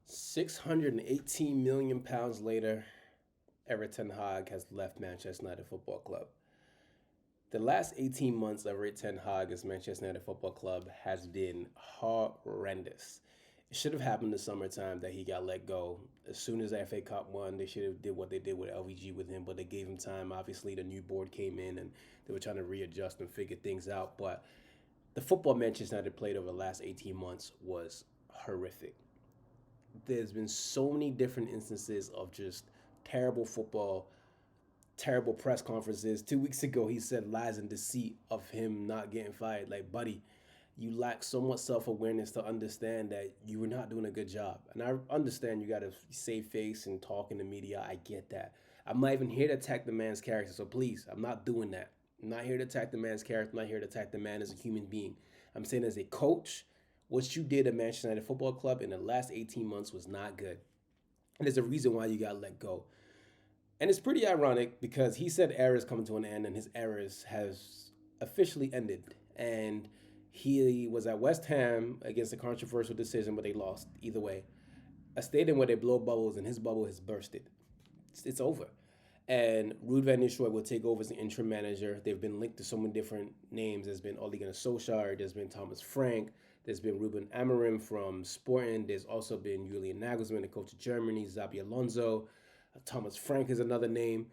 £618 million later, Erik ten Hag has left Manchester United Football Club. The last 18 months of Erik ten Hag as Manchester United Football Club has been horrendous. It should have happened in the summertime that he got let go. As soon as the FA Cup won, they should have did what they did with LVG with him, but they gave him time. Obviously, the new board came in and they were trying to readjust and figure things out. But the football Manchester United played over the last 18 months was horrific. There's been so many different instances of just terrible football, terrible press conferences. 2 weeks ago, he said lies and deceit of him not getting fired. Like, buddy, you lack so much self awareness to understand that you were not doing a good job. And I understand you got to save face and talk in the media. I get that. I'm not even here to attack the man's character. So please, I'm not doing that. I'm not here to attack the man's character. I'm not here to attack the man as a human being. I'm saying as a coach, what you did at Manchester United Football Club in the last 18 months was not good. And there's a reason why you got let go. And it's pretty ironic because he said eras coming to an end and his eras has officially ended. And he was at West Ham against a controversial decision, but they lost either way. A stadium where they blow bubbles and his bubble has bursted. It's over. And Ruud van Nistelrooy will take over as the interim manager. They've been linked to so many different names. There's been Ole Gunnar Solskjaer. There's been Thomas Frank. There's been Ruben Amorim from Sporting. There's also been Julian Nagelsmann, the coach of Germany. Xabi Alonso. Thomas Frank is another name.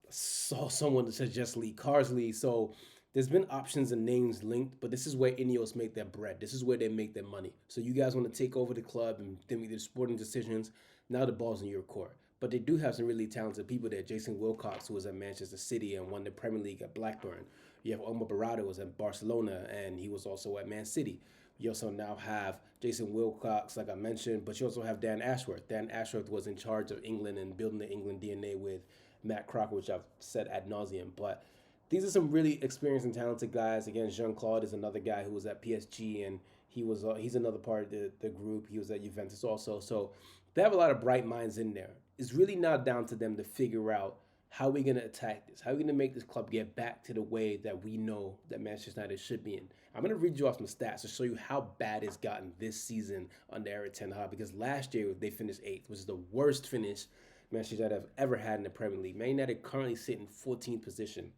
Saw someone suggest Lee Carsley. So there's been options and names linked, but this is where Ineos make their bread. This is where they make their money. So you guys want to take over the club and then make the sporting decisions. Now the ball's in your court. But they do have some really talented people there. Jason Wilcox, who was at Manchester City and won the Premier League at Blackburn. You have Omar Barada, who was at Barcelona, and he was also at Man City. You also now have Jason Wilcox, like I mentioned, but you also have Dan Ashworth. Dan Ashworth was in charge of England and building the England DNA with Matt Crocker, which I've said ad nauseum. But these are some really experienced and talented guys. Again, Jean-Claude is another guy who was at PSG, and he's another part of the group. He was at Juventus also. So they have a lot of bright minds in there. It's really not down to them to figure out how we're going to attack this. How are we going to make this club get back to the way that we know that Manchester United should be in? I'm going to read you off some stats to show you how bad it's gotten this season under Erik ten Hag, because last year they finished 8th, which is the worst finish Manchester United have ever had in the Premier League. Man United currently sit in 14th position.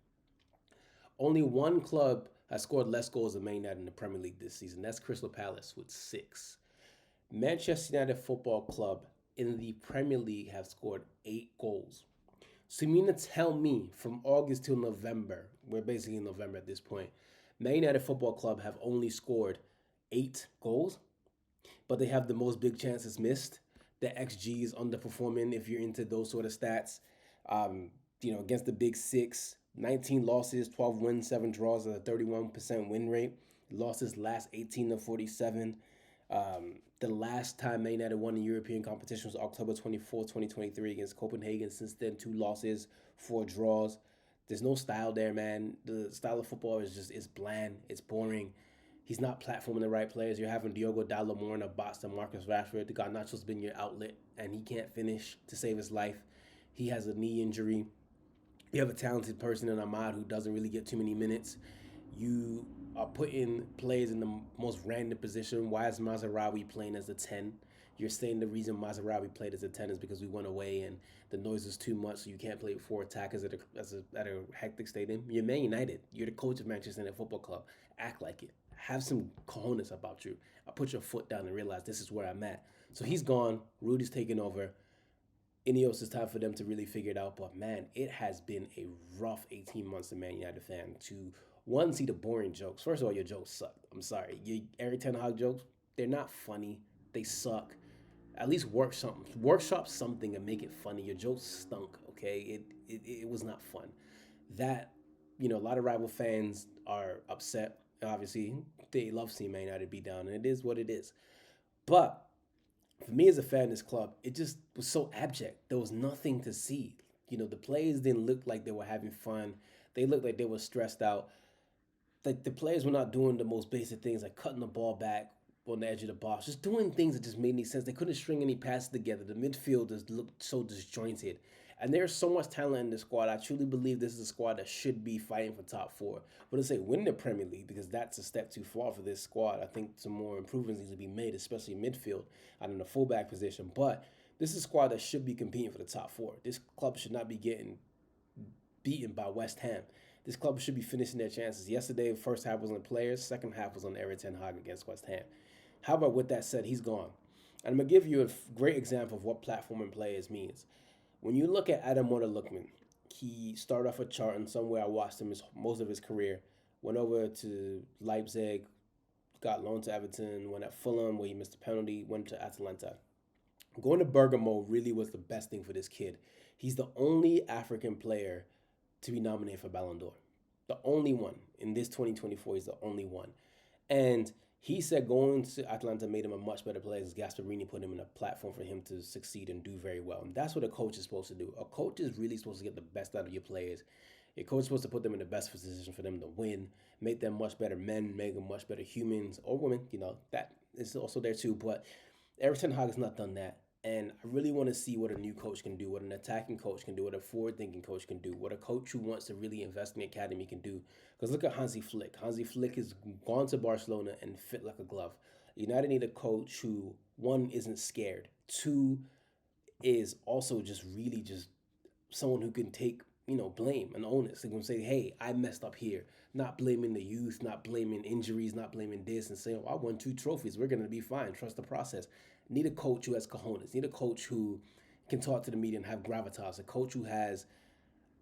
Only one club has scored less goals than Man United in the Premier League this season. That's Crystal Palace with 6. Manchester United Football Club in the Premier League have scored 8 goals. So you mean to tell me from August till November, we're basically in November at this point, Man United Football Club have only scored 8 goals, but they have the most big chances missed. The XG is underperforming if you're into those sort of stats. Against the big 6, 19 losses, 12 wins, 7 draws at a 31% win rate. Losses last 18 to 47. The last time Man United won a European competition was October 24, 2023 against Copenhagen. Since then, 2 losses, 4 draws. There's no style there, man. The style of football is bland. It's boring. He's not platforming the right players. You're having Diogo Dalot more in a box than Marcus Rashford. The Garnacho's been your outlet, and he can't finish to save his life. He has a knee injury. You have a talented person in Ahmad who doesn't really get too many minutes. You are putting players in the most random position. Why is Mazraoui playing as a 10? You're saying the reason Mazraoui played as a 10 is because we went away and the noise was too much, so you can't play with 4 attackers at a hectic stadium. You're Man United. You're the coach of Manchester United Football Club. Act like it. Have some cojones about you. I put your foot down and realize this is where I'm at. So he's gone. Rudy's taking over. Ineos, it's time for them to really figure it out. But man, it has been a rough 18 months to Man United fan to one, see the boring jokes. First of all, your jokes suck. I'm sorry. Your Erik ten Hag jokes, they're not funny. They suck. At least workshop something and make it funny. Your jokes stunk, okay? It was not fun. That, a lot of rival fans are upset. Obviously, they love seeing Man United be down, and it is what it is. But for me as a fan of this club, it just was so abject. There was nothing to see. The players didn't look like they were having fun. They looked like they were stressed out. Like the players were not doing the most basic things, like cutting the ball back on the edge of the box, just doing things that just made any sense. They couldn't string any passes together. The midfield just looked so disjointed. And there's so much talent in this squad. I truly believe this is a squad that should be fighting for top four. But let's say win the Premier League because that's a step too far for this squad. I think some more improvements need to be made, especially midfield and in the fullback position. But this is a squad that should be competing for the top four. This club should not be getting beaten by West Ham. This club should be finishing their chances. Yesterday, the first half was on the players, second half was on Erik ten Hag against West Ham. However, with that said, he's gone. And I'm going to give you a great example of what platforming players means. When you look at Adam Lookman, he started off at Charlton, somewhere I watched him most of his career, went over to Leipzig, got loaned to Everton, went at Fulham where he missed a penalty, went to Atalanta. Going to Bergamo really was the best thing for this kid. He's the only African player to be nominated for Ballon d'Or. The only one. In this 2024, he's the only one. And he said going to Atlanta made him a much better player because Gasperini put him in a platform for him to succeed and do very well. And that's what a coach is supposed to do. A coach is really supposed to get the best out of your players. A coach is supposed to put them in the best position for them to win, make them much better men, make them much better humans or women. That is also there too. But Erik ten Hag has not done that. And I really want to see what a new coach can do, what an attacking coach can do, what a forward-thinking coach can do, what a coach who wants to really invest in the academy can do. Because look at Hansi Flick. Hansi Flick has gone to Barcelona and fit like a glove. United need a coach who, one, isn't scared. Two, is also just really just someone who can take, blame and onus. They can say, hey, I messed up here. Not blaming the youth, not blaming injuries, not blaming this and saying, oh, I won 2 trophies. We're going to be fine. Trust the process. Need a coach who has cojones. Need a coach who can talk to the media and have gravitas. A coach who has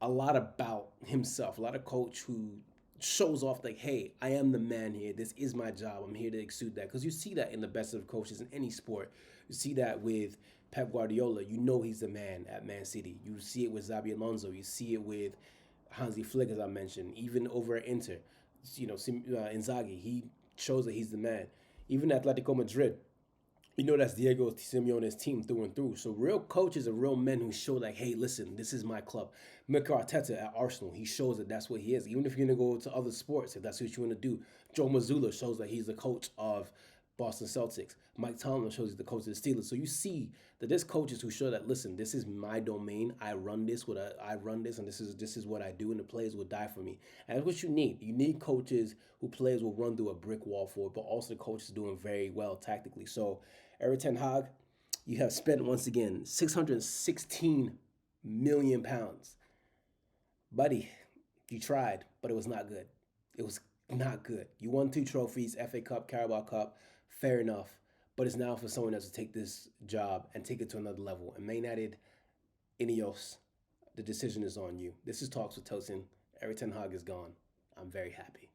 a lot about himself. A lot of coach who shows off like, hey, I am the man here. This is my job. I'm here to exude that. Because you see that in the best of coaches in any sport. You see that with Pep Guardiola. You know he's the man at Man City. You see it with Xabi Alonso. You see it with Hansi Flick, as I mentioned. Even over at Inter, Inzaghi, he shows that he's the man. Even Atletico Madrid, that's Diego Simeone's team through and through. So real coaches are real men who show like, hey, listen, this is my club. Mikel Arteta at Arsenal, he shows that that's what he is. Even if you're going to go to other sports, if that's what you want to do. Joe Mazzulla shows that he's the coach of Boston Celtics. Mike Tomlin shows he's the coach of the Steelers. So you see that there's coaches who show that, listen, this is my domain. I run this, and this is what I do, and the players will die for me. And that's what you need. You need coaches who players will run through a brick wall for, but also the coaches doing very well tactically. So Erik ten Hag, you have spent once again £616 million. Buddy, you tried, but it was not good. It was not good. You won 2 trophies, FA Cup, Carabao Cup, fair enough. But it's now for someone else to take this job and take it to another level. And Man United, Ineos, the decision is on you. This is Talks with Tosin. Erik ten Hag is gone. I'm very happy.